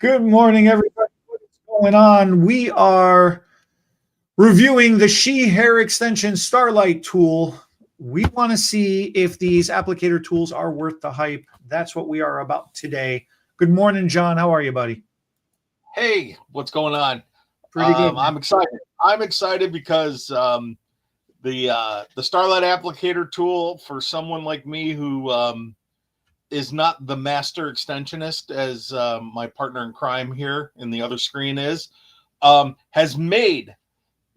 Good morning, everybody. What is going on? We are reviewing the She Hair Extension Starlight tool. We want to see if these applicator tools are worth the hype. That's what we are about today. Good morning, John. How are you, buddy? Hey, what's going on? Pretty good. I'm excited. I'm excited because the Starlight applicator tool, for someone like me who is not the master extensionist, as my partner in crime here in the other screen is, has made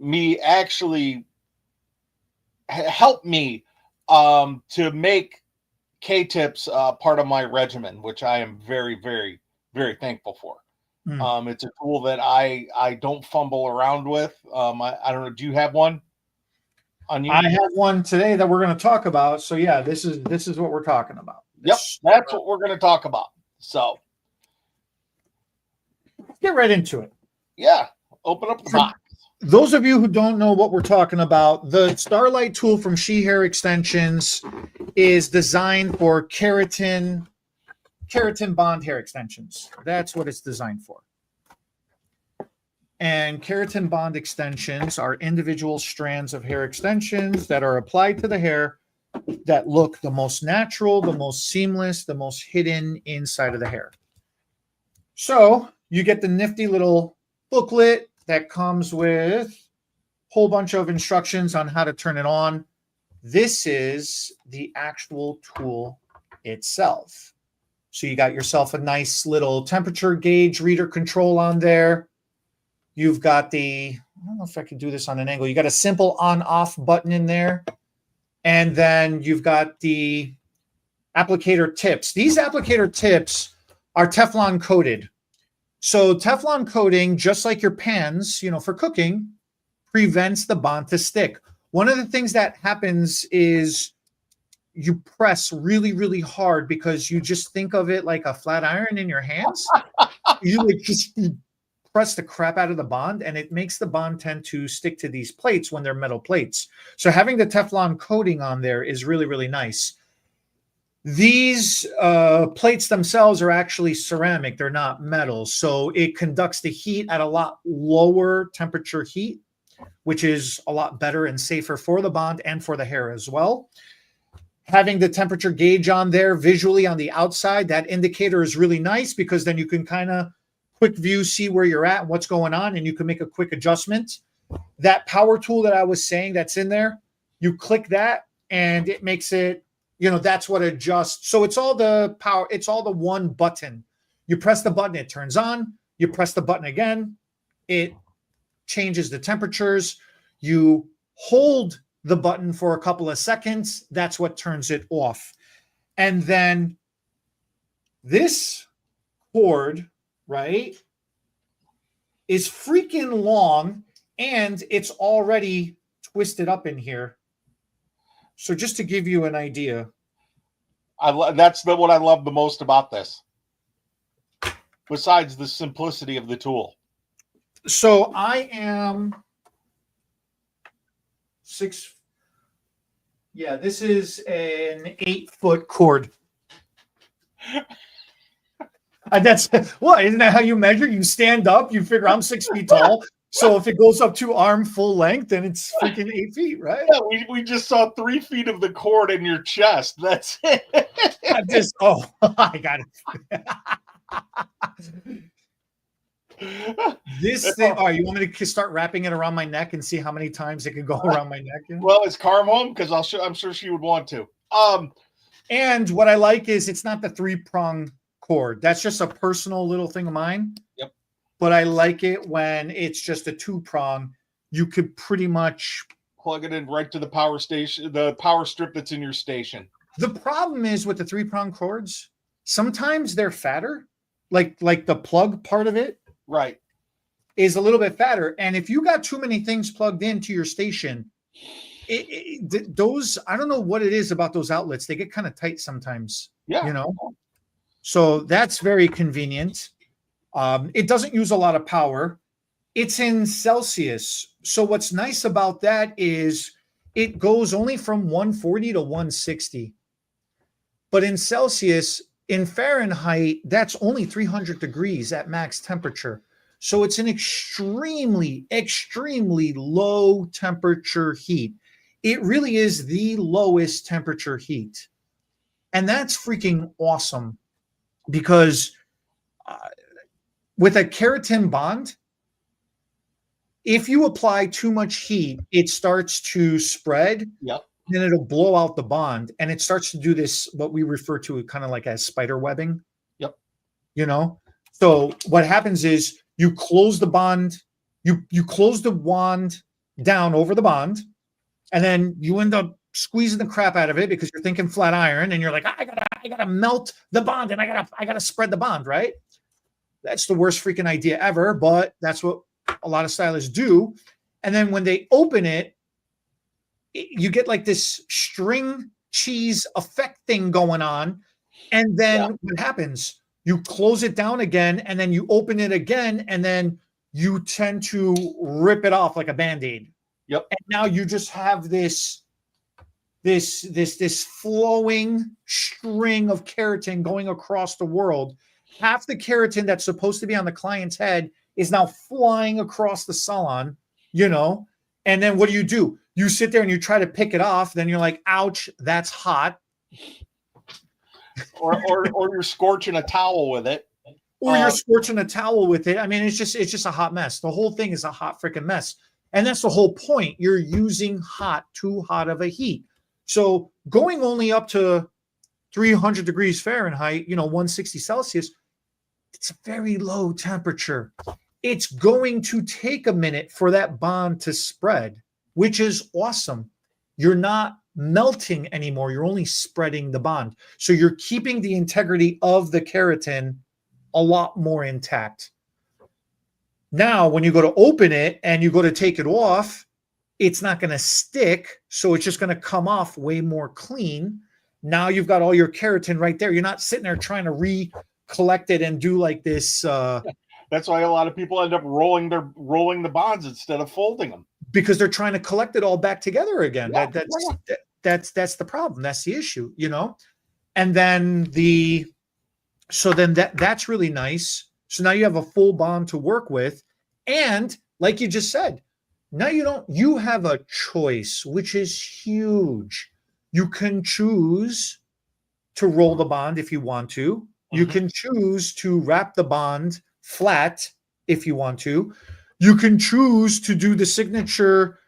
me actually help me to make K-tips part of my regimen, which I am very, very, very thankful for. It's a tool that I don't fumble around with. I don't know. Do you have one on you? I have one today that we're going to talk about. So yeah, this is what we're talking about. Yep, that's what we're going to talk about. So get right into it. Yeah, open up the box. Those of you who don't know what we're talking about, the Starlight tool from She Hair Extensions is designed for keratin bond hair extensions. That's what it's designed for. And keratin bond extensions are individual strands of hair extensions that are applied to the hair that look the most natural, the most seamless, the most hidden inside of the hair. So you get the nifty little booklet that comes with a whole bunch of instructions on how to turn it on. This is the actual tool itself. So you got yourself a nice little temperature gauge reader control on there. You've got I don't know if I can do this on an angle. You got a simple on-off button in there. And then you've got the applicator tips. These applicator tips are Teflon coated. So Teflon coating, just like your pans, for cooking, prevents the bond to stick. One of the things that happens is you press really, really hard because you just think of it like a flat iron in your hands. You press the crap out of the bond, and it makes the bond tend to stick to these plates when they're metal plates. So having the Teflon coating on there is really, really nice. These plates themselves are actually ceramic. They're not metal. So it conducts the heat at a lot lower temperature heat, which is a lot better and safer for the bond and for the hair as well. Having the temperature gauge on there visually on the outside, that indicator is really nice because then you can kind of quick view, see where you're at and what's going on, and you can make a quick adjustment. That power tool that I was saying that's in there, you click that and it makes it, that's what adjusts. So it's all the power. It's all the one button. You press the button, it turns on. You press the button again, it changes the temperatures. You hold the button for a couple of seconds. That's what turns it off. And then this cord, right, is freaking long, and it's already twisted up in here. So just to give you an idea. That's what I love the most about this, besides the simplicity of the tool. So I am 6. Yeah, this is an 8-foot cord. That's what, isn't that how you measure? You stand up, you figure I'm 6 feet tall. So if it goes up to arm full length, then it's freaking 8 feet, right? Yeah, we just saw 3 feet of the cord in your chest. That's it. I got it. This thing, you want me to start wrapping it around my neck and see how many times it can go around my neck? Well, is Carm home? Because I'm sure she would want to. And what I like is it's not the 3-prong cord. That's just a personal little thing of mine. Yep. But I like it when it's just a 2-prong. You could pretty much plug it in right to the power station, the power strip that's in your station. The problem is with the 3-prong cords, sometimes they're fatter, like the plug part of it, right, is a little bit fatter. And if you got too many things plugged into your station, those, I don't know what it is about those outlets. They get kind of tight sometimes, Yeah. you know? So that's very convenient. It doesn't use a lot of power. It's in Celsius. So what's nice about that is it goes only from 140 to 160. But in Celsius, in Fahrenheit, that's only 300 degrees at max temperature. So it's an extremely, extremely low temperature heat. It really is the lowest temperature heat. And that's freaking awesome because uh, with a keratin bond, if you apply too much heat, it starts to spread. Yep. Then it'll blow out the bond and it starts to do this, what we refer to kind of like as spider webbing. Yep. You know, so what happens is you close the bond, you close the wand down over the bond, and then you end up squeezing the crap out of it because you're thinking flat iron and you're like, I gotta melt the bond and I gotta spread the bond, right? That's the worst freaking idea ever, but that's what a lot of stylists do. And then when they open it, you get like this string cheese effect thing going on. And then what happens? You close it down again, and then you open it again, and then you tend to rip it off like a band-aid. Yep. And now you just have this flowing string of keratin going across the world. Half the keratin that's supposed to be on the client's head is now flying across the salon, you know. And then what do? You sit there and you try to pick it off. Then you're like, ouch, that's hot. or you're scorching a towel with it. Or you're scorching a towel with it. I mean, it's just a hot mess. The whole thing is a hot freaking mess. And that's the whole point. You're using too hot of a heat. So going only up to 300 degrees Fahrenheit, 160 Celsius, it's a very low temperature. It's going to take a minute for that bond to spread, which is awesome. You're not melting anymore. You're only spreading the bond. So you're keeping the integrity of the keratin a lot more intact. Now, when you go to open it and you go to take it off, it's not going to stick. So it's just going to come off way more clean. Now you've got all your keratin right there. You're not sitting there trying to recollect it and do like this. That's why a lot of people end up rolling the bonds instead of folding them, because they're trying to collect it all back together again. Yeah, That's the problem. That's the issue, And then that's really nice. So now you have a full bond to work with. And like you just said, now you have a choice, which is huge. You can choose to roll the bond if you want to. You can choose to wrap the bond flat if you want to. You can choose to do the signature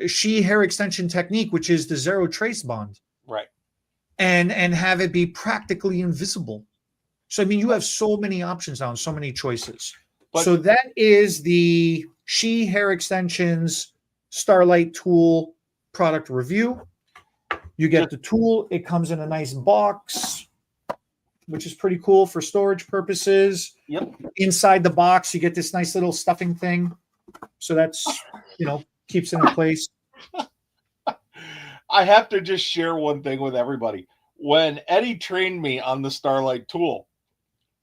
she hair extension technique, which is the zero trace bond. Right. And have it be practically invisible. So, I mean, you have so many options now and so many choices. So that is the She Hair Extensions Starlight Tool product review. You get the tool. It comes in a nice box, which is pretty cool for storage purposes. Yep. Inside the box, you get this nice little stuffing thing. So that's, keeps it in place. I have to just share one thing with everybody. When Eddie trained me on the Starlight tool,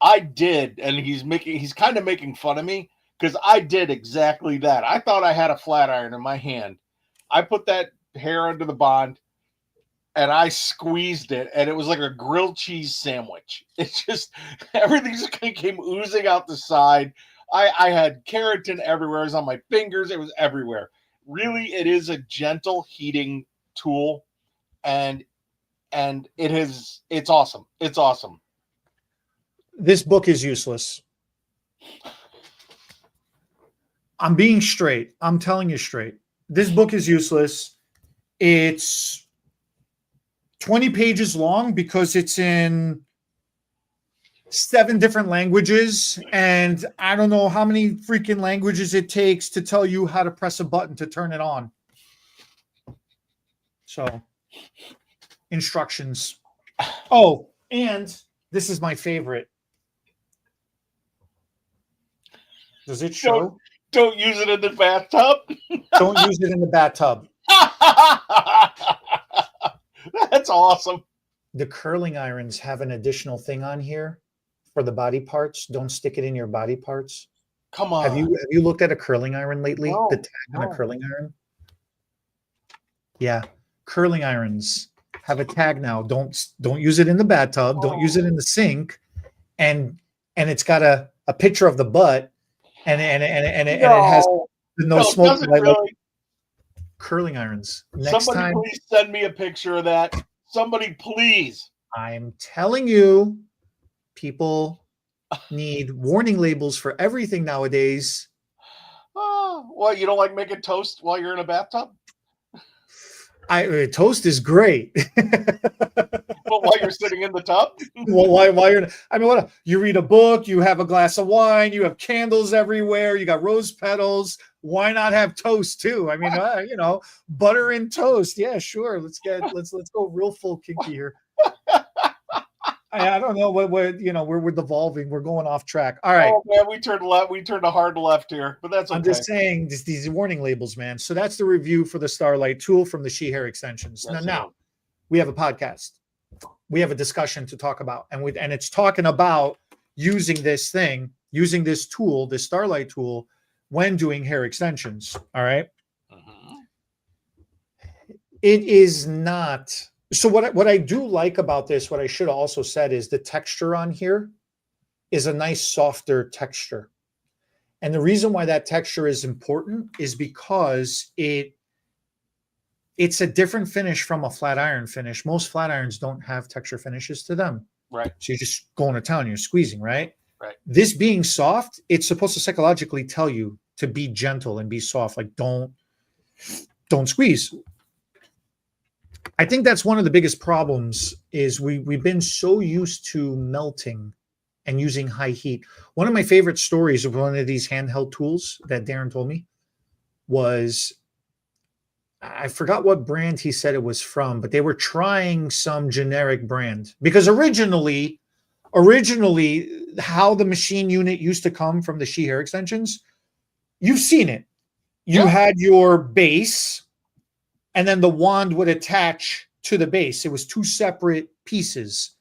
I did, and he's kind of making fun of me because I did exactly that. I thought I had a flat iron in my hand. I put that hair under the bond and I squeezed it, and it was like a grilled cheese sandwich. It's just, everything just came oozing out the side. I had keratin everywhere. It was on my fingers. It was everywhere. Really, it is a gentle heating tool, and it's awesome. It's awesome. This book is useless. I'm being straight. I'm telling you straight. This book is useless. It's 20 pages long because it's in 7 different languages, and I don't know how many freaking languages it takes to tell you how to press a button to turn it on. So, instructions. Oh, and this is my favorite. Does it show? Don't use it in the bathtub. Don't use it in the bathtub. That's awesome. The curling irons have an additional thing on here for the body parts. Don't stick it in your body parts. Come Have on. you looked at a curling iron lately? No, The tag on a no. curling iron? Yeah, curling irons have a tag now. Don't use it in the bathtub. Don't use it in the sink. And it's got a picture of the butt, and it has No, no no, smoke. doesn't Like really. curling irons. Next Somebody time, please send me a picture of that. Somebody please. I'm telling you, people need warning labels for everything nowadays. Oh, what, you don't like making toast while you're in a bathtub? Toast is great. But while you're sitting in the tub? Well, why you're? I mean, what? You read a book, you have a glass of wine, you have candles everywhere, you got rose petals. Why not have toast too? I mean, butter and toast. Yeah, sure. Let's go real full kinky here. I don't know what we're devolving. We're going off track. All right. Oh man, we turned left. We turned a hard left here, but that's okay. I'm just saying these warning labels, man. So that's the review for the Starlight tool from the She Hair Extensions. Yes, Now we have a podcast. We have a discussion to talk about, and it's talking about using this tool, this Starlight tool, when doing hair extensions. All right. It is not. So what I do like about this, what I should have also said is the texture on here is a nice softer texture. And the reason why that texture is important is because it's a different finish from a flat iron finish. Most flat irons don't have texture finishes to them. Right. So you're just going to town, you're squeezing, right? Right. This being soft, it's supposed to psychologically tell you to be gentle and be soft. Like don't squeeze. I think that's one of the biggest problems is we've been so used to melting and using high heat. One of my favorite stories of one of these handheld tools that Darren told me was, I forgot what brand he said it was from, but they were trying some generic brand because originally how the machine unit used to come from the She Hair Extensions, you've seen it. You had your base and then the wand would attach to the base. It was two separate pieces.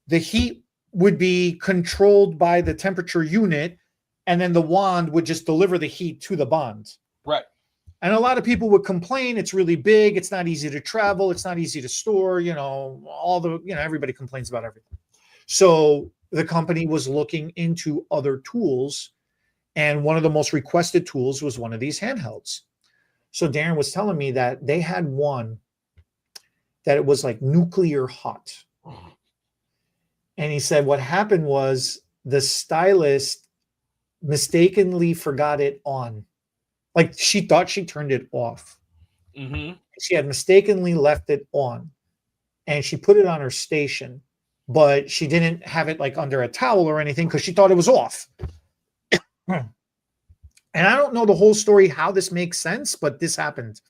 The heat would be controlled by the temperature unit, and then the wand would just deliver the heat to the bond. Right. And a lot of people would complain it's really big, it's not easy to travel, it's not easy to store, everybody complains about everything. So the company was looking into other tools, and one of the most requested tools was one of these handhelds. So Darren was telling me that they had one that it was like nuclear hot. And he said what happened was the stylist mistakenly forgot it on. Like she thought she turned it off. Mm-hmm. She had mistakenly left it on and she put it on her station, but she didn't have it like under a towel or anything because she thought it was off. And I don't know the whole story, how this makes sense, but this happened.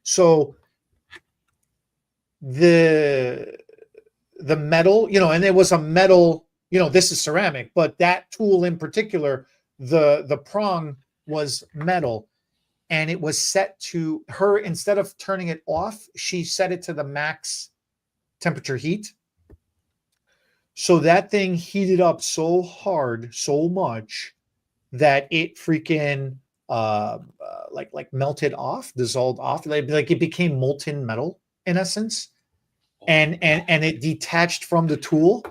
So the metal, and it was a metal, this is ceramic, but that tool in particular, the prong was metal. And it was set to her, instead of turning it off, she set it to the max temperature heat. So that thing heated up so hard, so much that it freaking like melted off, dissolved off. Like it became molten metal in essence. And it detached from the tool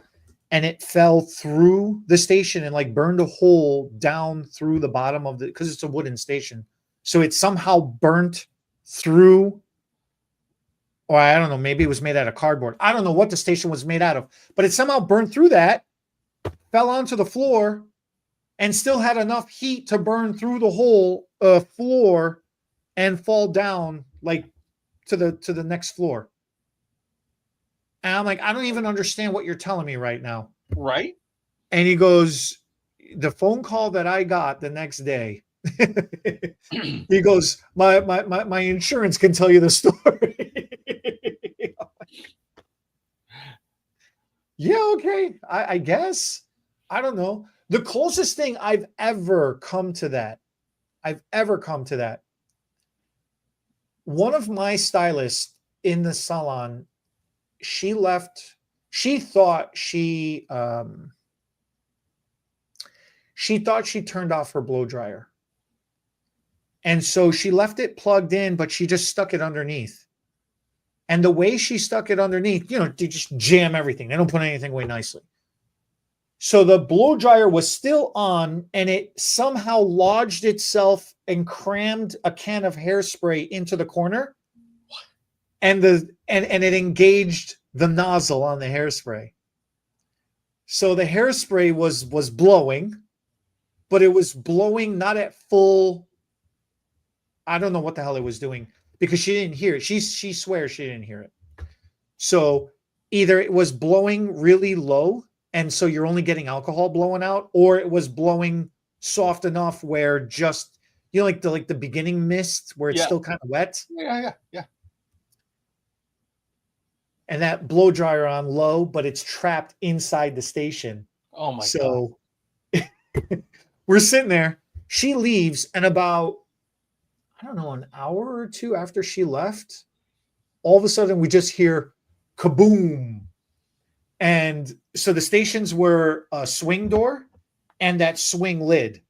and it fell through the station and like burned a hole down through the bottom of because it's a wooden station. So it somehow burnt through, or I don't know, maybe it was made out of cardboard. I don't know what the station was made out of, but it somehow burned through that, fell onto the floor, and still had enough heat to burn through the whole floor and fall down like to the next floor. And I'm like, I don't even understand what you're telling me right now. Right. And he goes, the phone call that I got the next day, he goes, my insurance can tell you the story. Yeah, okay. I guess. I don't know. The closest thing I've ever come to that one of my stylists in the salon, she left. She thought she turned off her blow dryer. And so she left it plugged in, but she just stuck it underneath. And the way she stuck it underneath, they just jam everything. They don't put anything away nicely. So the blow dryer was still on, and it somehow lodged itself and crammed a can of hairspray into the corner. And it engaged the nozzle on the hairspray. So the hairspray was blowing, but it was blowing not at full. I don't know what the hell it was doing because she didn't hear it. She swears she didn't hear it. So either it was blowing really low, and so you're only getting alcohol blowing out, or it was blowing soft enough where just like the beginning mist where it's still kind of wet. Yeah. And that blow dryer on low, but it's trapped inside the station. Oh my God. So we're sitting there. She leaves, and about, I don't know, an hour or two after she left, all of a sudden we just hear kaboom. And so the stations were a swing door and that swing lid.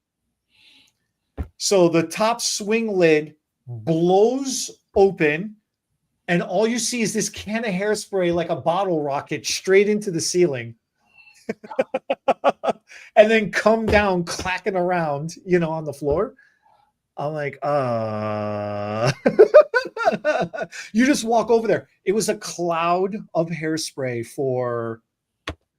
So the top swing lid blows open, and all you see is this can of hairspray like a bottle rocket straight into the ceiling. And then come down clacking around, on the floor. I'm like, you just walk over there. It was a cloud of hairspray for,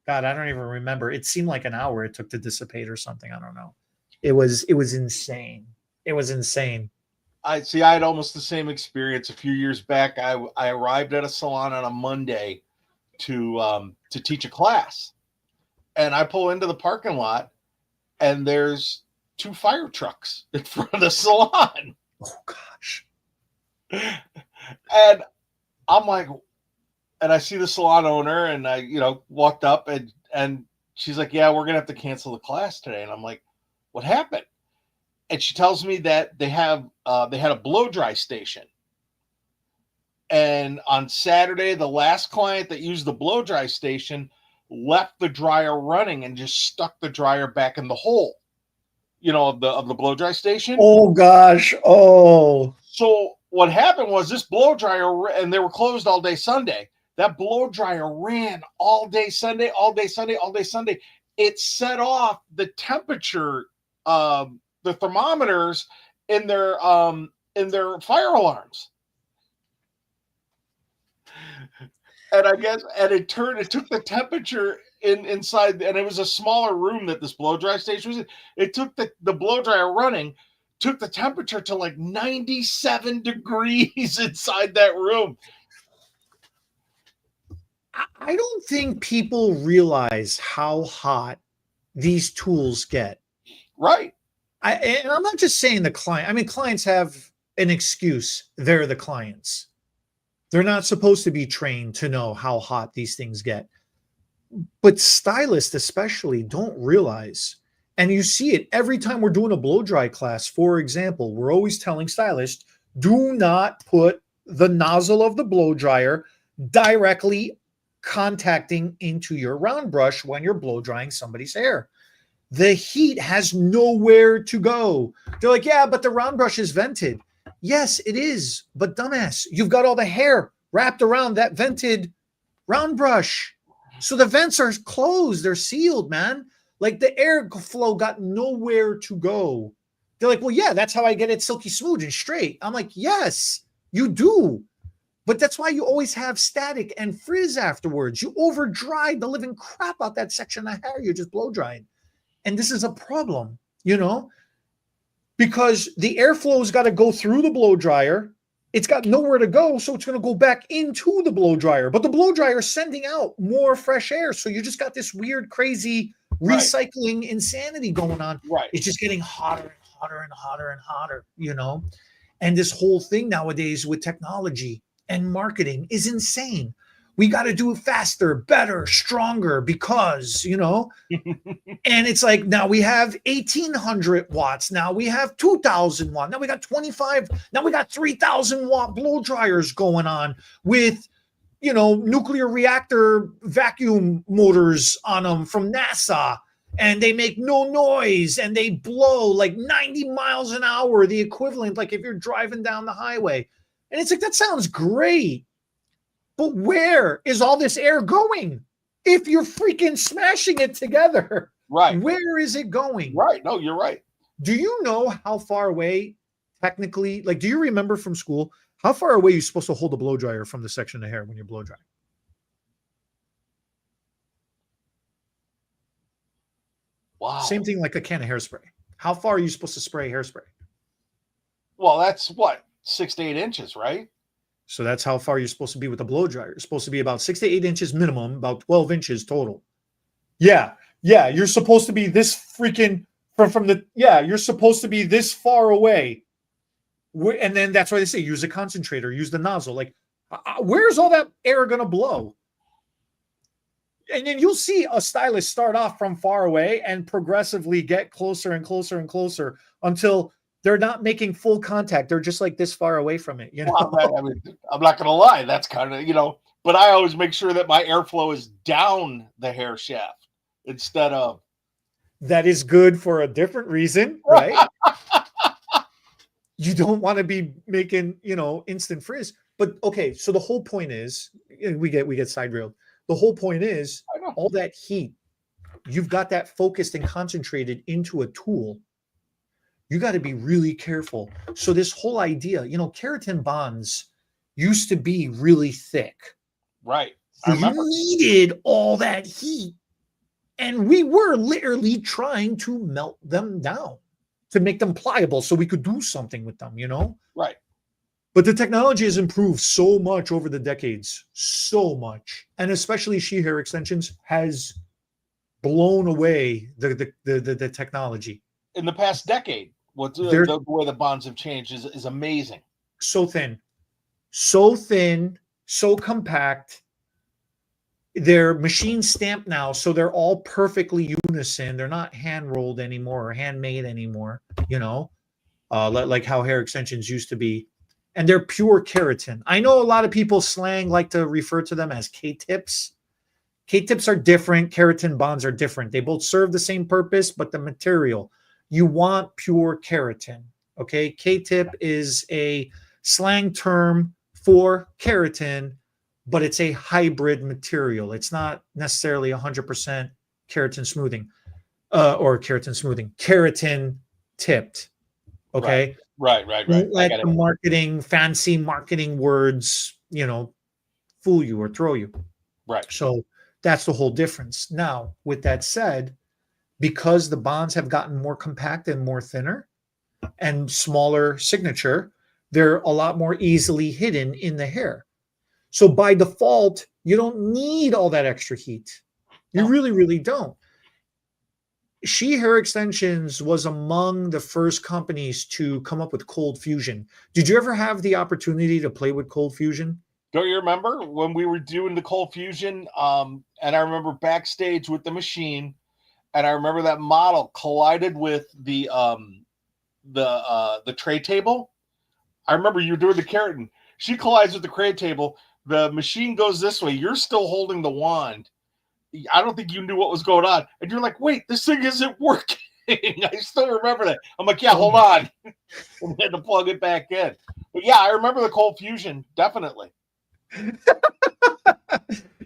God, I don't even remember. It seemed like an hour it took to dissipate or something. I don't know. It was insane. It was insane. I had almost the same experience a few years back. I arrived at a salon on a Monday to teach a class, and I pull into the parking lot, and there's 2 fire trucks in front of the salon. Oh gosh. And I'm like, and I see the salon owner, and I, walked up, and she's like, yeah, we're going to have to cancel the class today. And I'm like, what happened? And she tells me that they had a blow dry station. And on Saturday, the last client that used the blow dry station left the dryer running and just stuck the dryer back in the hole, of the blow dry station. Oh gosh. Oh. So what happened was this blow dryer, and they were closed all day Sunday. That blow dryer ran all day Sunday, all day Sunday, all day Sunday. It set off the temperature, the thermometers in their fire alarms. And I guess, it took the temperature inside, and it was a smaller room that this blow dry station was in. It took the blow dryer running, took the temperature to like 97 degrees inside that room. I don't think people realize how hot these tools get. Right. And I'm not just saying the client. I mean, clients have an excuse. They're the clients. They're not supposed to be trained to know how hot these things get. But stylists especially don't realize, and you see it every time we're doing a blow dry class. For example, we're always telling stylists, do not put the nozzle of the blow dryer directly contacting into your round brush when you're blow drying somebody's hair. The heat has nowhere to go. They're like, yeah, but the round brush is vented. Yes, it is. But dumbass, you've got all the hair wrapped around that vented round brush. So the vents are closed. They're sealed, man. Like the air flow got nowhere to go. They're like, well, yeah, that's how I get it silky smooth and straight. I'm like, yes, you do. But that's why you always have static and frizz afterwards. You over dried the living crap out that section of hair you just blow dried. And this is a problem, because the airflow's got to go through the blow dryer. It's got nowhere to go, so it's going to go back into the blow dryer. But the blow dryer is sending out more fresh air. So you just got this weird, crazy recycling insanity going on. Right. It's just getting hotter and hotter and hotter and hotter, And this whole thing nowadays with technology and marketing is insane. we got to do it faster, better, stronger because, and it's like now we have 1800 watts. Now we have 2000 watt. Now we got 25. Now we got 3000 watt blow dryers going on with, nuclear reactor vacuum motors on them from NASA. And they make no noise and they blow like 90 miles an hour, the equivalent, like if you're driving down the highway. And it's like, that sounds great. But where is all this air going? If you're freaking smashing it together, right? Where is it going? Right. No, you're right. Do you know how far away technically, like, do you remember from school, how far away you're supposed to hold a blow dryer from the section of hair when you're blow drying? Wow. Same thing like a can of hairspray. How far are you supposed to spray hairspray? Well, that's what, 6 to 8 inches, right? So that's how far you're supposed to be with the blow dryer. It's supposed to be about 6 to 8 inches minimum, about 12 inches total. Yeah. You're supposed to be this freaking you're supposed to be this far away. And then that's why they say use a concentrator, use the nozzle. Like, where's all that air going to blow? And then you'll see a stylist start off from far away and progressively get closer and closer and closer until they're not making full contact. They're just like this far away from it. Well, I'm not going to lie. That's kind of, but I always make sure that my airflow is down the hair shaft instead of. That is good for a different reason, right? You don't want to be making, instant frizz. But okay, so the whole point is, we get side railed. The whole point is all that heat, you've got that focused and concentrated into a tool. You got to be really careful. So this whole idea, keratin bonds used to be really thick. Right. So you needed all that heat. And we were literally trying to melt them down to make them pliable so we could do something with them, Right. But the technology has improved so much over the decades, so much. And especially she hair extensions has blown away the technology. In the past decade, the way the bonds have changed is amazing. So thin, so compact. They're machine stamped now, so they're all perfectly unison. They're not hand rolled anymore or handmade anymore, like how hair extensions used to be. And they're pure keratin. I know a lot of people slang like to refer to them as K-tips. K-tips are different. Keratin bonds are different. They both serve the same purpose, but the material, you want pure keratin. Okay. K-tip is a slang term for keratin, but it's a hybrid material. It's not necessarily 100% keratin smoothing keratin tipped. Okay. Right. Don't let the fancy marketing words, fool you or throw you. Right. So that's the whole difference. Now, with that said, because the bonds have gotten more compact and more thinner and smaller signature, they're a lot more easily hidden in the hair. So by default, you don't need all that extra heat. You really, really don't. She Hair Extensions was among the first companies to come up with cold fusion. Did you ever have the opportunity to play with cold fusion? Don't you remember when we were doing the cold fusion? And I remember backstage with the machine, and I remember that model collided with the tray table. I remember you were doing the keratin. She collides with the tray table. The machine goes this way. You're still holding the wand. I don't think you knew what was going on. And you're like, wait, this thing isn't working. I still remember that. I'm like, yeah, hold on. And we had to plug it back in. But yeah, I remember the cold fusion. Definitely. It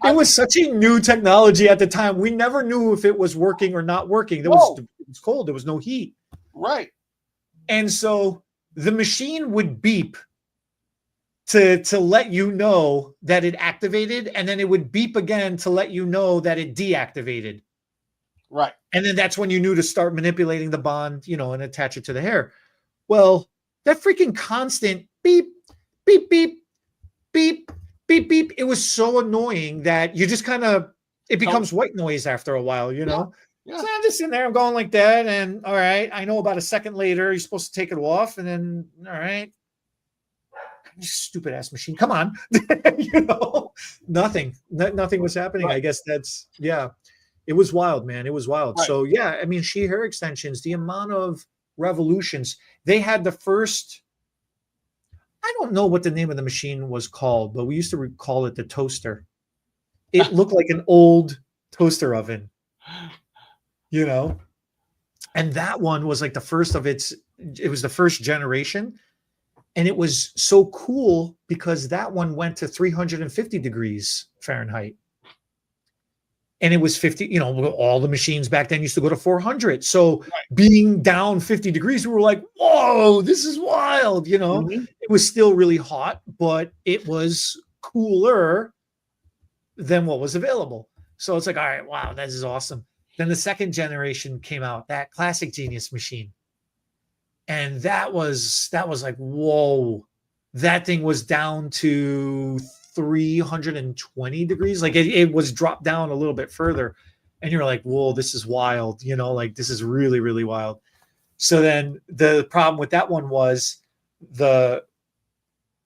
was such a new technology at the time. We never knew if it was working or not working. It was cold. There was no heat. Right. And so the machine would beep to let you know that it activated, and then it would beep again to let you know that it deactivated. Right. And then that's when you knew to start manipulating the bond, and attach it to the hair. Well, that freaking constant beep, beep, beep, beep, beep, beep. It was so annoying that you just it becomes white noise after a while, Yeah. So I'm just sitting there, I'm going like that. And all right, I know about a second later, you're supposed to take it off. And then, all right. stupid ass machine. Come on. Nothing. Nothing was happening. Right. I guess that's, yeah. It was wild, man. It was wild. Right. So yeah, I mean, sheet hair extensions, the amount of revolutions. They had the first, I don't know what the name of the machine was called, but we used to call it the toaster. It looked like an old toaster oven, and that one was like the first of it was the first generation. And it was so cool because that one went to 350 degrees Fahrenheit. And it was 50, all the machines back then used to go to 400. So being down 50 degrees, we were like, whoa, this is wild. It was still really hot, but it was cooler than what was available. So it's like, all right, wow, this is awesome. Then the second generation came out, that Classic Genius machine. And that was like, whoa, that thing was down to 320 degrees. Like it was dropped down a little bit further. And you're like, whoa, this is wild. Like this is really, really wild. So then the problem with that one was the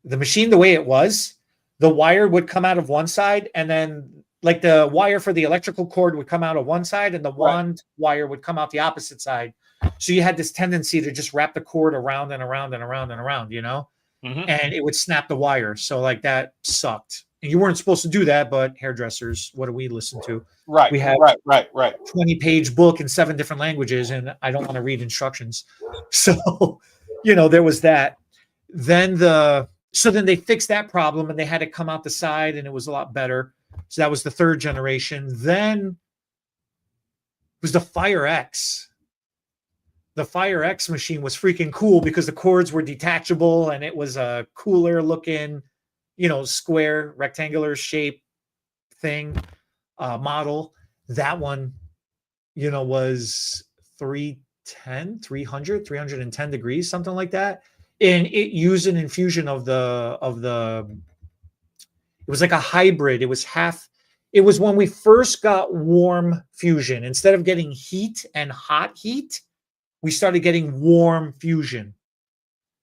machine, the way it was, the wire would come out of one side, and then like the wire for the electrical cord would come out of one side, and the wand wire would come out the opposite side. So you had this tendency to just wrap the cord around and around and around and around, and it would snap the wire. So like that sucked. And you weren't supposed to do that, but hairdressers, what do we listen to? Right. We have right. 20-page book in 7 different languages, and I don't want to read instructions. So, there was that. Then then they fixed that problem, and they had it come out the side, and it was a lot better. So that was the third generation. Then was the Fire X. The Fire X machine was freaking cool because the cords were detachable, and it was a cooler looking, square rectangular shape thing, model. That one, was 310 degrees, something like that. And it used an infusion of it was like a hybrid. It was when we first got warm fusion. Instead of getting heat and hot heat, we started getting warm fusion.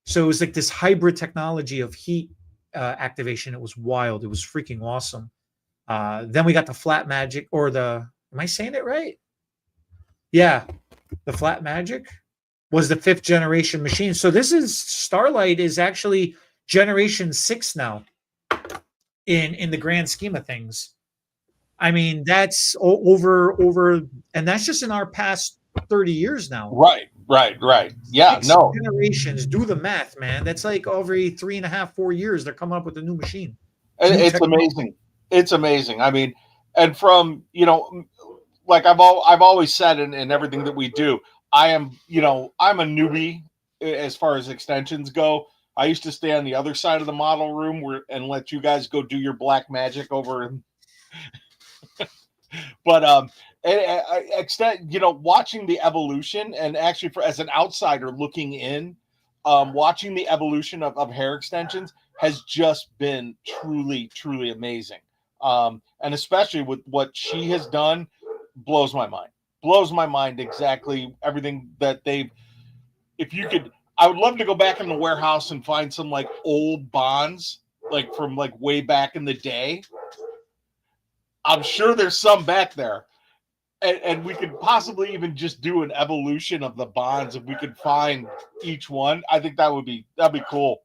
So it was like this hybrid technology of heat activation. It was wild. It was freaking awesome. Then we got the Flat Magic, am I saying it right? Yeah. The Flat Magic was the 5th generation machine. So Starlight is actually generation 6 now in the grand scheme of things. I mean, that's over, and that's just in our past 30 years now. Right. Yeah, 6 no. generations. Do the math, man. That's like every 3.5, 4 years, they're coming up with a new machine. It's amazing. It's amazing. I mean, and from, like I've always said in everything that we do, I'm a newbie as far as extensions go. I used to stay on the other side of the model room and let you guys go do your black magic over. But watching the evolution, and actually as an outsider looking in, watching the evolution of hair extensions has just been truly, truly amazing. And especially with what she has done, blows my mind. Exactly everything that I would love to go back in the warehouse and find some like old bonds, like from like way back in the day. I'm sure there's some back there. And we could possibly even just do an evolution of the bonds if we could find each one. I think that'd be cool.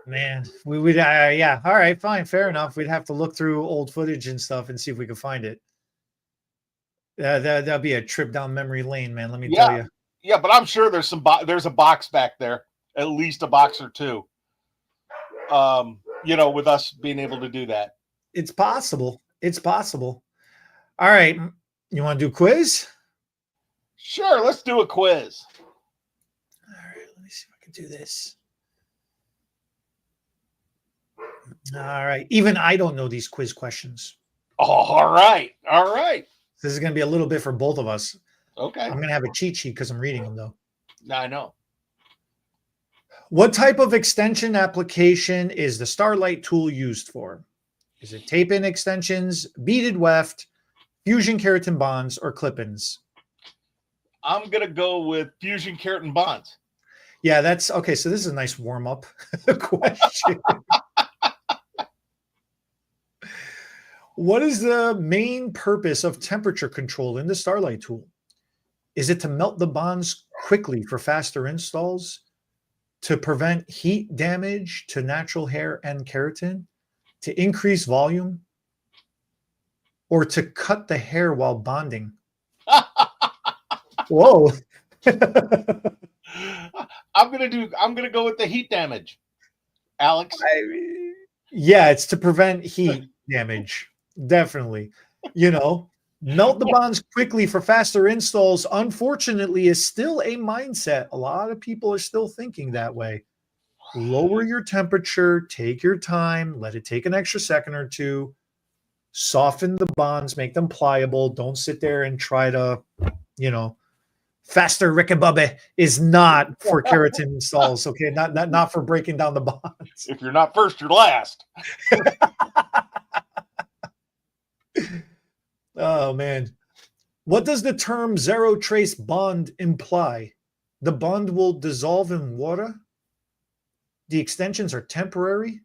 Man, we would, yeah. All right, fine, fair enough. We'd have to look through old footage and stuff and see if we could find it. That'd be a trip down memory lane, man. Let me tell you. Yeah, but I'm sure there's there's a box back there, at least a box or two. With us being able to do that, it's possible. All right, you want to do a quiz? Sure, let's do a quiz. All right, let me see if I can do this. All right, even I don't know these quiz questions. Oh, all right. This is going to be a little bit for both of us. Okay. I'm going to have a cheat sheet because I'm reading them, though. I know. What type of extension application is the Starlight tool used for? Is it tape-in extensions, beaded weft, fusion keratin bonds, or clip-ins? I'm going to go with fusion keratin bonds. Yeah, that's okay. So this is a nice warm up question. What is the main purpose of temperature control in the Starlight tool? Is it to melt the bonds quickly for faster installs, to prevent heat damage to natural hair and keratin, to increase volume, or to cut the hair while bonding? Whoa. I'm gonna go with the heat damage, Alex. Yeah, it's to prevent heat damage. Definitely. You know, melt the bonds quickly for faster installs, unfortunately, is still a mindset. A lot of people are still thinking that way. Lower your temperature, take your time, let it take an extra second or two, soften the bonds, make them pliable. Don't sit there and try to, you know, faster rickabubbe is not for keratin installs. Okay, not for breaking down the bonds. If you're not first, you're last. Oh man. What does the term zero trace bond imply? The bond will dissolve in water. The extensions are temporary.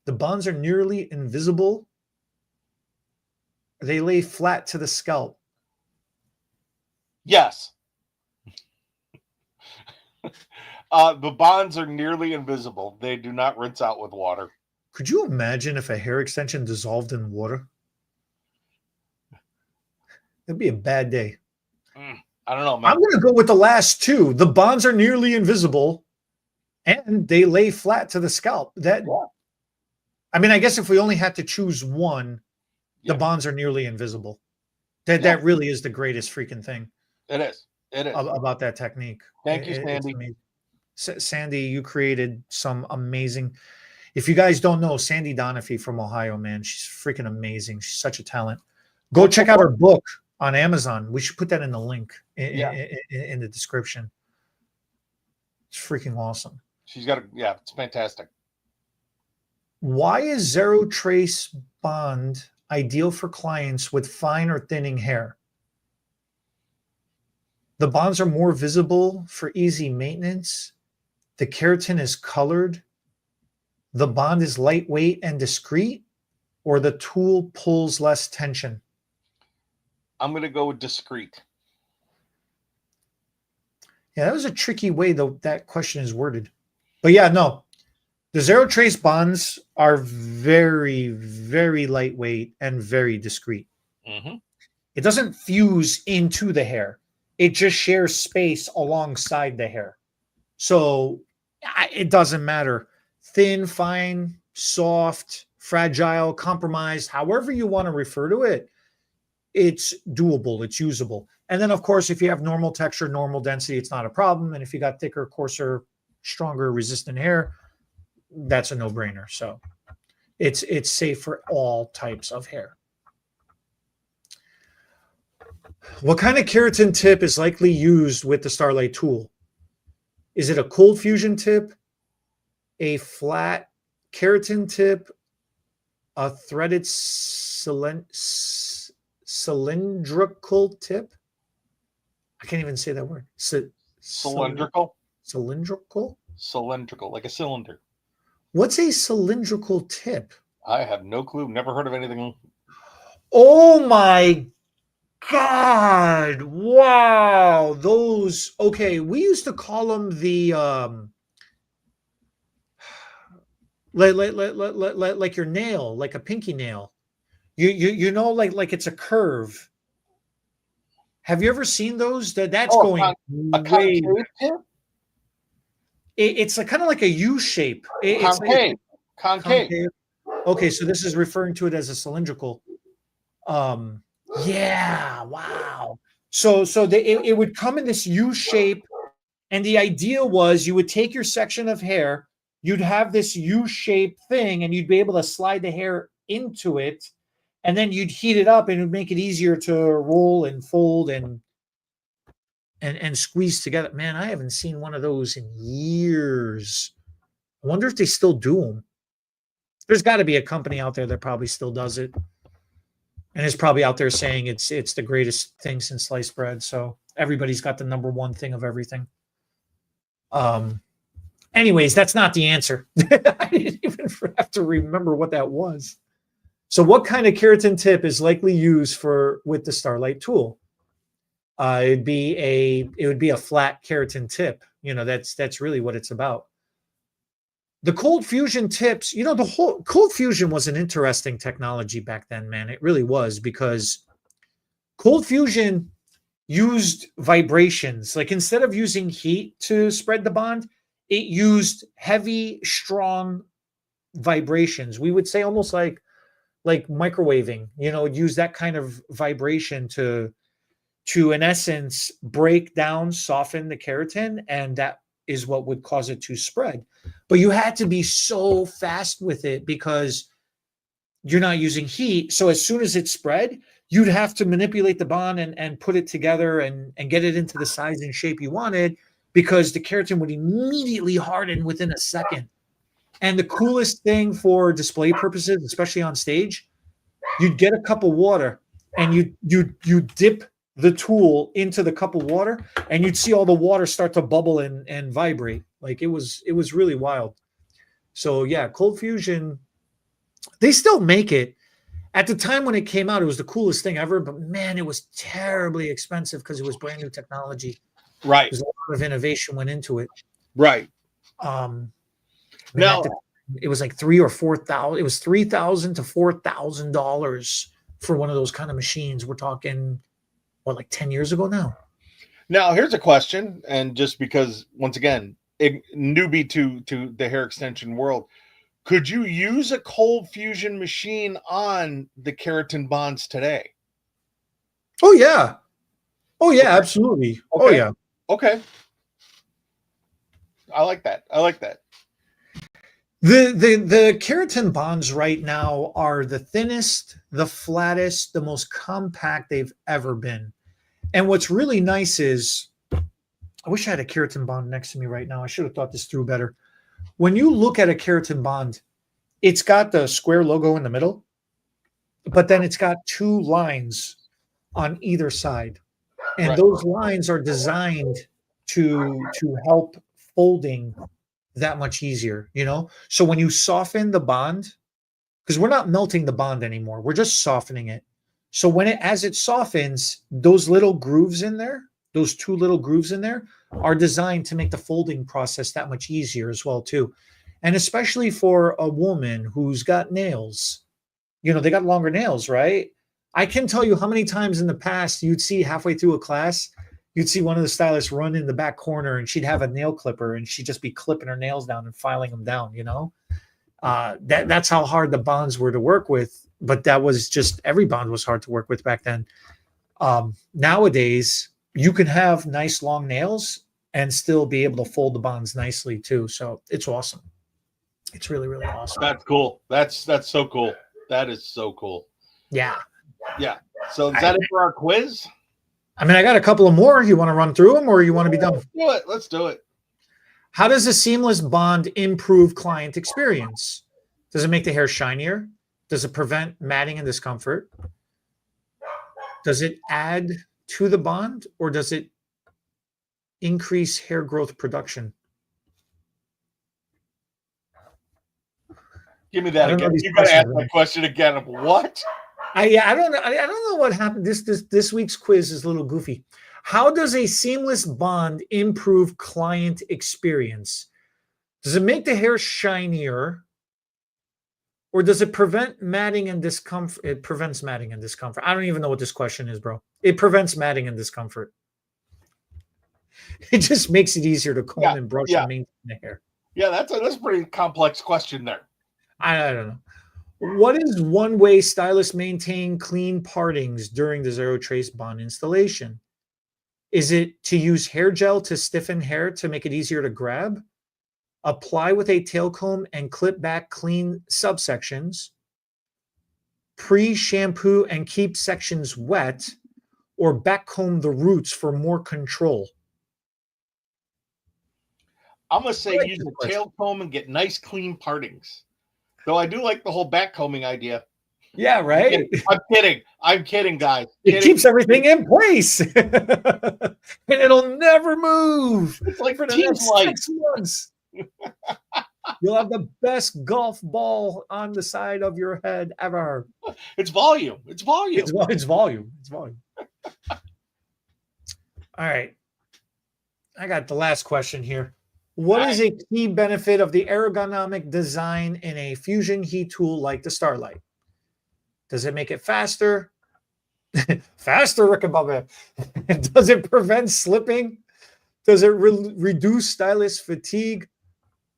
The bonds are nearly invisible. They lay flat to the scalp. Yes. The bonds are nearly invisible. They do not rinse out with water. Could you imagine if a hair extension dissolved in water? It'd be a bad day. I don't know, man. I'm going to go with the last two. The bonds are nearly invisible and they lay flat to the scalp. I mean, I guess if we only had to choose one, the bonds are nearly invisible. That really is the greatest freaking thing. It is. It is. About that technique. Thank you, Sandy. Sandy, you created some amazing. If you guys don't know, Sandy Donafee from Ohio, man, she's freaking amazing. She's such a talent. Go check out her book on Amazon. We should put that in the link in the description. It's freaking awesome. She's got it's fantastic. Why is zero trace bond ideal for clients with fine or thinning hair? The bonds are more visible for easy maintenance. The keratin is colored. The bond is lightweight and discreet, or the tool pulls less tension. I'm going to go with discreet. Yeah, that was a tricky way though that question is worded. But yeah, no. The zero trace bonds are very, very lightweight and very discreet. Mm-hmm. It doesn't fuse into the hair. It just shares space alongside the hair. So it doesn't matter. Thin, fine, soft, fragile, compromised, however you want to refer to it, it's doable. It's usable. And then, of course, if you have normal texture, normal density, it's not a problem. And if you got thicker, coarser, stronger, resistant hair, that's a no-brainer. So it's safe for all types of hair. What kind of keratin tip is likely used with the Starlight tool? Is it a cold fusion tip, a flat keratin tip, a threaded cylindrical tip? I can't even say that word. Cylindrical? Cylindrical? Cylindrical, like a cylinder. What's a cylindrical tip? I have no clue. Never heard of anything. Oh my God. Wow. Those, okay, we used to call them the like your nail, like a pinky nail. You know, like it's a curve. Have you ever seen those? That's going a concave tip? It's kind of like a U shape. Concave. Concave. Okay, so this is referring to it as a cylindrical. Yeah, wow. So it would come in this U shape, and the idea was you would take your section of hair, you'd have this U-shaped thing, and you'd be able to slide the hair into it, and then you'd heat it up, and it would make it easier to roll and fold and squeeze together. Man, I haven't seen one of those in years. I wonder if they still do them. There's got to be a company out there that probably still does it, and is probably out there saying it's the greatest thing since sliced bread. So everybody's got the number one thing of everything. Anyways, that's not the answer. I didn't even have to remember what that was. So what kind of keratin tip is likely used with the Starlight tool? It would be a flat keratin tip. That's really what it's about. The cold fusion tips, the whole cold fusion was an interesting technology back then, man. It really was, because cold fusion used vibrations. Like, instead of using heat to spread the bond, it used heavy, strong vibrations. We would say almost like microwaving, use that kind of vibration to in essence break down, soften the keratin, and that is what would cause it to spread. But you had to be so fast with it because you're not using heat. So as soon as it spread, you'd have to manipulate the bond and put it together and get it into the size and shape you wanted, because the keratin would immediately harden within a second. And the coolest thing for display purposes, especially on stage, you'd get a cup of water and you dip the tool into the cup of water, and you'd see all the water start to bubble and vibrate. Like, it was really wild. So yeah, cold fusion, they still make it. At the time when it came out, it was the coolest thing ever, but man, it was terribly expensive because it was brand new technology. Right. There's a lot of innovation went into it. Right. Now it was like $3,000 or $4,000. It was $3,000 to $4,000 for one of those kind of machines. We're talking, like 10 years ago now. Now, here's a question, and just because, once again, newbie to the hair extension world, could you use a cold fusion machine on the keratin bonds today? Oh yeah. Oh yeah, absolutely. Okay. Oh yeah. Okay. I like that. The keratin bonds right now are the thinnest, the flattest, the most compact they've ever been. And what's really nice is, I wish I had a keratin bond next to me right now. I should have thought this through better. When you look at a keratin bond, it's got the square logo in the middle, but then it's got two lines on either side. And Right. those lines are designed to help folding that much easier, So when you soften the bond, because we're not melting the bond anymore, we're just softening it. So as it softens, those little grooves in there, those two little grooves in there, are designed to make the folding process that much easier as well too. And especially for a woman who's got nails, they got longer nails, right? I can tell you how many times in the past you'd see halfway through a class, you'd see one of the stylists run in the back corner and she'd have a nail clipper and she'd just be clipping her nails down and filing them down, that's how hard the bonds were to work with. But that was just, every bond was hard to work with back then. Nowadays, you can have nice long nails and still be able to fold the bonds nicely too. So it's awesome. It's really, really awesome. That's cool. That's so cool. That is so cool. Yeah. Yeah. So is that it for our quiz? I mean, I got a couple of more. You want to run through them, or you want to be done? Let's do it. How does a seamless bond improve client experience? Does it make the hair shinier? Does it prevent matting and discomfort? Does it add to the bond, or does it increase hair growth production? Give me that again. You got to ask my question again. What? I don't know. I don't know what happened. This week's quiz is a little goofy. How does a seamless bond improve client experience? Does it make the hair shinier, or does it prevent matting and discomfort? It prevents matting and discomfort. I don't even know what this question is, bro. It prevents matting and discomfort. It just makes it easier to comb and brush and maintain the hair. Yeah, that's a pretty complex question there. I don't know. What is one way stylists maintain clean partings during the zero trace bond installation? Is it to use hair gel to stiffen hair to make it easier to grab? Apply with a tail comb and clip back clean subsections? Pre-shampoo and keep sections wet? Or back comb the roots for more control? I'm going to say use a tail comb and get nice clean partings. Though I do like the whole back combing idea. Yeah, right. I'm kidding, guys. It keeps everything in place, and it'll never move It's like for the Team next Light. 6 months. You'll have the best golf ball on the side of your head ever. It's volume. It's volume. It's volume. It's volume. All right. I got the last question here. What is a key benefit of the ergonomic design in a fusion heat tool like the Starlight? Does it make it faster? Faster, Rick and Bubba. Does it prevent slipping? Does it reduce stylist fatigue?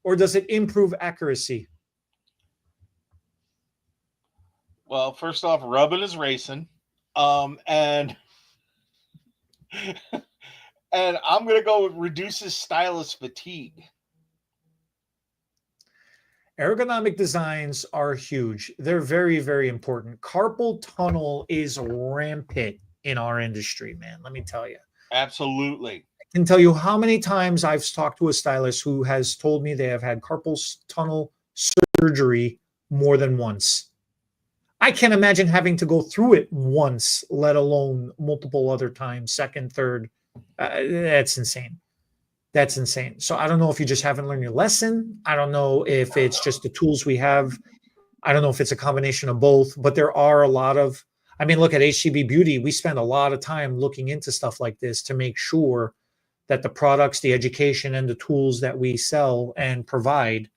Or does it improve accuracy? Well, first off, rubbing is racing. And and I'm gonna go with reduces stylist fatigue. Ergonomic designs are huge. They're very, very important. Carpal tunnel is rampant in our industry, man. Let me tell you. Absolutely. I can tell you how many times I've talked to a stylist who has told me they have had carpal tunnel surgery more than once. I can't imagine having to go through it once, let alone multiple other times, second, third. That's insane. That's insane. So I don't know if you just haven't learned your lesson. I don't know if it's just the tools we have. I don't know if it's a combination of both, but there are a lot of, I mean, look at HCB Beauty. We spend a lot of time looking into stuff like this to make sure that the products, the education, and the tools that we sell and provide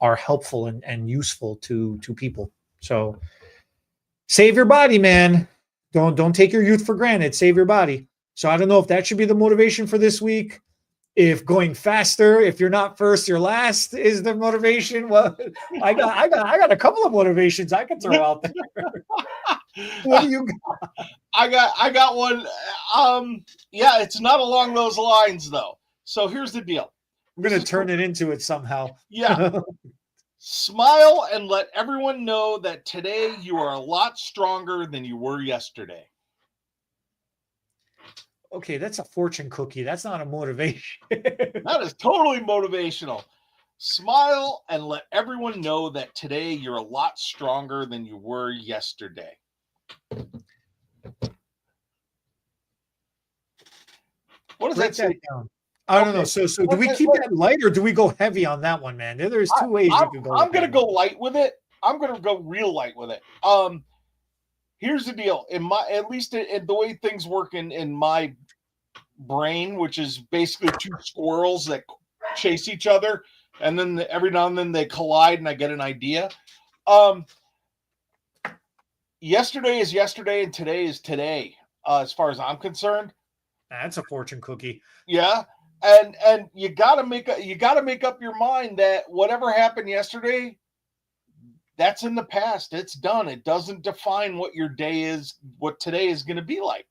are helpful and useful to people. So save your body, man. Don't take your youth for granted. Save your body. So I don't know if that should be the motivation for this week. If going faster, if you're not first, you're last is the motivation. Well, I got a couple of motivations I can throw out there. What do you got? I got one. Yeah, it's not along those lines though. So here's the deal. I'm gonna turn it into it somehow. Yeah. Smile and let everyone know that today you are a lot stronger than you were yesterday. Okay, that's a fortune cookie. That's not a motivation. That is totally motivational. Smile and let everyone know that today you're a lot stronger than you were yesterday. What does that say? Down. I don't know. So do we keep that light or do we go heavy on that one, man? There's two ways you could go. I'm going to go light with it. I'm going to go real light with it. Here's the deal. At least in the way things work in my brain, which is basically two squirrels that chase each other, and then every now and then they collide, and I get an idea. Yesterday is yesterday, and today is today. As far as I'm concerned, that's a fortune cookie. Yeah, and you gotta make up your mind that whatever happened yesterday, that's in the past. It's done. It doesn't define what your day is, what today is going to be like.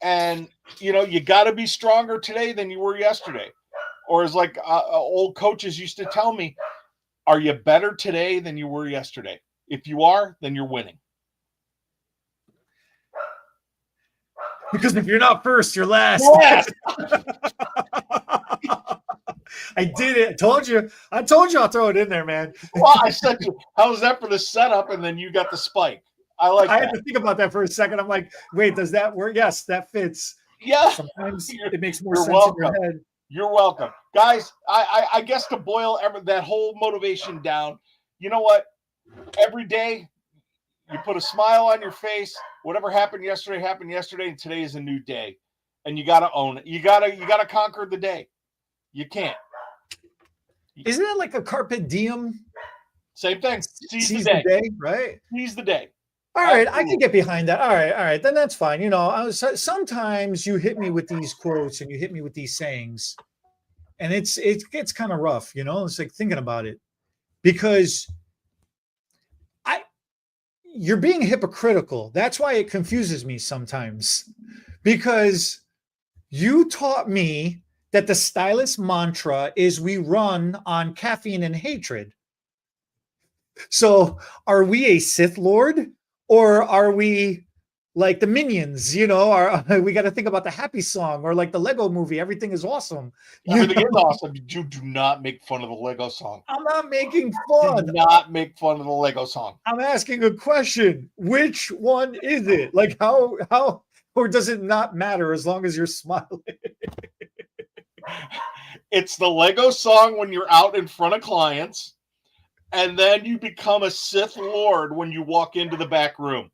And you got to be stronger today than you were yesterday. Or as like old coaches used to tell me, are you better today than you were yesterday? If you are, then you're winning. Because if you're not first, you're last. Yes. I did it. I told you I'll throw it in there, man. Well, I said, how was that for the setup? And then you got the spike. I had to think about that for a second. I'm like, wait, does that work? Yes, that fits. Yeah. Sometimes it makes more sense in your head. You're welcome. Guys, I guess to boil that whole motivation down, you know what? Every day you put a smile on your face. Whatever happened yesterday, and today is a new day. And you got to own it. You got to conquer the day. You can't. Isn't that like a carpe diem? Same thing. Seize the day, right? Seize the day. All right, I can get behind that. All right, then that's fine. Sometimes you hit me with these quotes and you hit me with these sayings, and it gets kind of rough. It's like thinking about it because you're being hypocritical. That's why it confuses me sometimes, because you taught me that the Stylist mantra is we run on caffeine and hatred. So are we a Sith Lord or are we Like the Minions, you know, are we got to think about the Happy Song, or like the Lego Movie, everything is awesome. Everything is awesome. You do not make fun of the Lego song. I'm not making Do fun. not make fun of the Lego song. I'm asking a question. Which one is it? Like how or does it not matter as long as you're smiling? It's the Lego song when you're out in front of clients, and then you become a Sith Lord when you walk into the back room.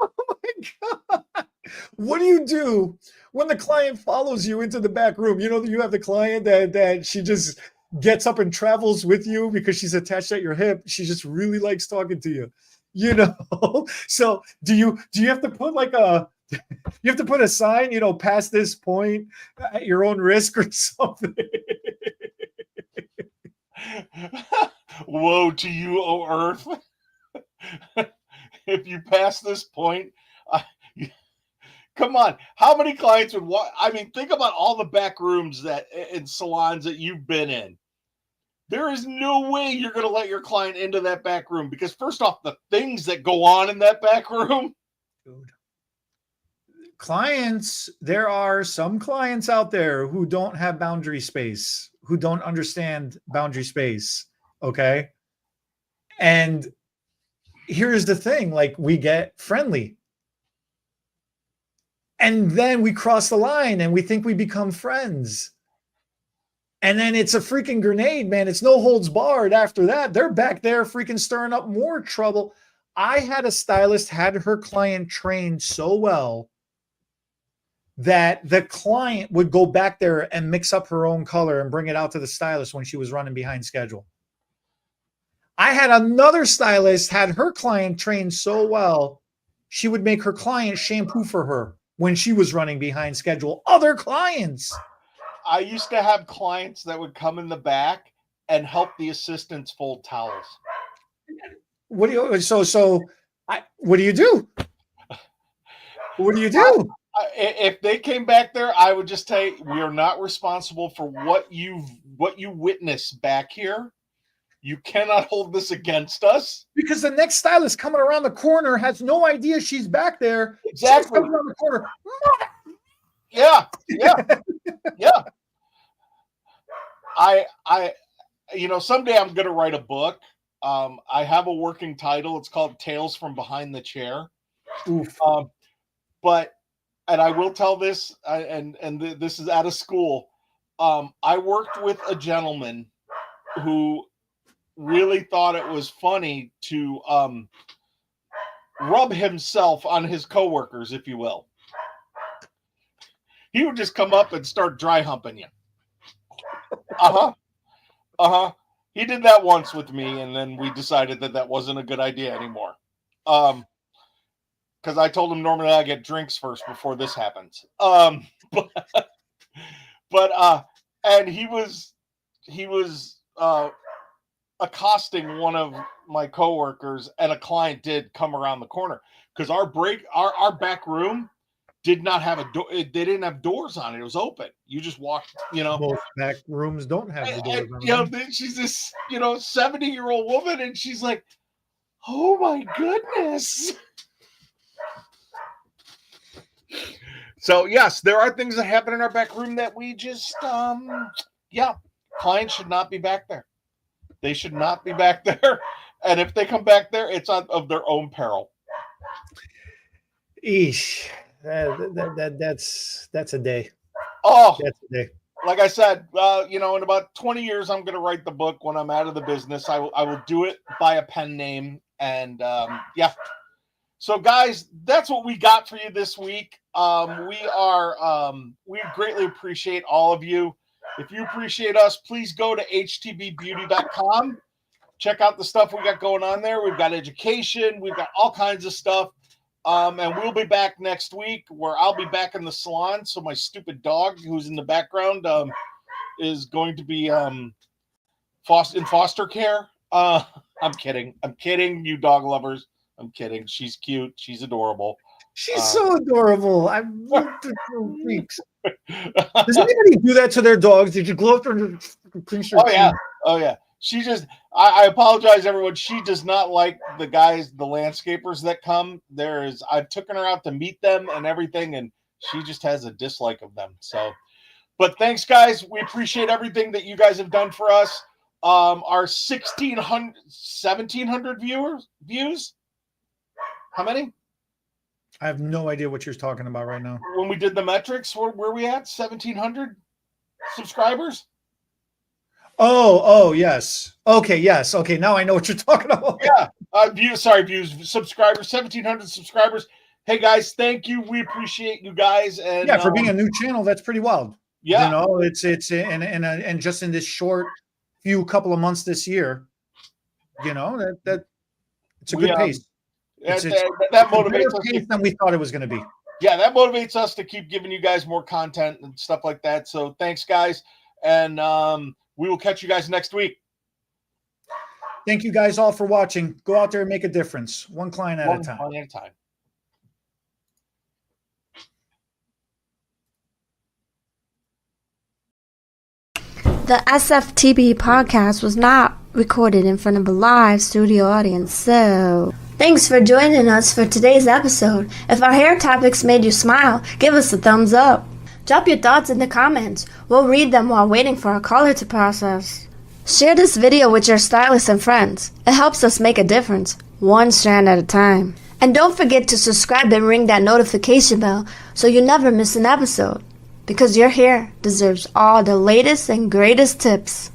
Oh my God. What do you do when the client follows you into the back room? You know, you have the client that she just gets up and travels with you because she's attached at your hip. She just really likes talking to you, you know? So do you have to put like you have to put a sign, you know, past this point at your own risk or something? Woe to you, O Earth. If you pass this point, come on. How many clients would want? I mean, think about all the back rooms that in salons that you've been in. There is no way you're going to let your client into that back room because, first off, the things that go on in that back room. Dude. Clients, there are some clients out there who don't have boundary space, who don't understand boundary space. Okay. And here's the thing, like, we get friendly and then we cross the line and we think we become friends. And then it's a freaking grenade, man. It's no holds barred after that. They're back there freaking stirring up more trouble. I had a stylist, had her client trained so well that the client would go back there and mix up her own color and bring it out to the stylist when she was running behind schedule. I had another stylist, had her client trained so well, she would make her client shampoo for her when she was running behind schedule. Other clients. I used to have clients that would come in the back and help the assistants fold towels. What do you what do you do? What do you do? If they came back there, I would just say we are not responsible for what you witness back here. You cannot hold this against us. Because the next stylist coming around the corner has no idea she's back there. Exactly. She's around the corner. Yeah. Yeah. I you know, someday I'm going to write a book. I have a working title. It's called Tales from Behind the Chair. Oof. But, and I will tell this, this is out of school. I worked with a gentleman who really thought it was funny to rub himself on his coworkers, if you will. He would just come up and start dry humping you. He did that once with me, and then we decided that wasn't a good idea anymore. Because I told him normally I get drinks first before this happens. And he was accosting one of my coworkers, and a client did come around the corner because our back room did not have a door. They didn't have doors on it. It was open. You just walked, you know. Most back rooms don't have the doors on you know, she's this, 70-year-old woman, and she's like, "Oh my goodness." So yes, there are things that happen in our back room that we just, clients should not be back there. They should not be back there. And if they come back there, it's of their own peril. Eesh. That's a day. Oh, That's a day. Like I said, in about 20 years, I'm going to write the book. When I'm out of the business, I will do it by a pen name. And so guys, that's what we got for you this week. We greatly appreciate all of you. If you appreciate us, please go to htbbeauty.com. Check out the stuff we got going on there. We've got education. We've got all kinds of stuff. And we'll be back next week, where I'll be back in the salon. So my stupid dog, who's in the background, is going to be in foster care. I'm kidding, you dog lovers. I'm kidding. She's cute. She's adorable. She's so adorable. I love the little freaks. Does anybody do that to their dogs? Did you go up there and pinch their Oh yeah. she just, I apologize, everyone. She does not like the landscapers that come. I've taken her out to meet them and everything, and she just has a dislike of them. So, but thanks, guys. We appreciate everything that you guys have done for us. Our 1,700 views. How many? I have no idea what you're talking about right now. When we did the metrics, where we at? 1,700 subscribers? Oh, yes. Okay, yes. Okay, now I know what you're talking about. Yeah. Views. Subscribers, 1,700 subscribers. Hey, guys, thank you. We appreciate you guys. And yeah, for being a new channel, that's pretty wild. Yeah. You know, it's and just in this short couple of months this year, you know, that it's a good pace. That motivates us than we thought it was going to be. Yeah, that motivates us to keep giving you guys more content and stuff like that. So thanks, guys, and we will catch you guys next week. Thank you guys all for watching. Go out there and make a difference, one client at a time. One at a time. The SFTB podcast was not recorded in front of a live studio audience, so thanks for joining us for today's episode. If our hair topics made you smile, give us a thumbs up. Drop your thoughts in the comments. We'll read them while waiting for our caller to process. Share this video with your stylists and friends. It helps us make a difference, one strand at a time. And don't forget to subscribe and ring that notification bell so you never miss an episode. Because your hair deserves all the latest and greatest tips.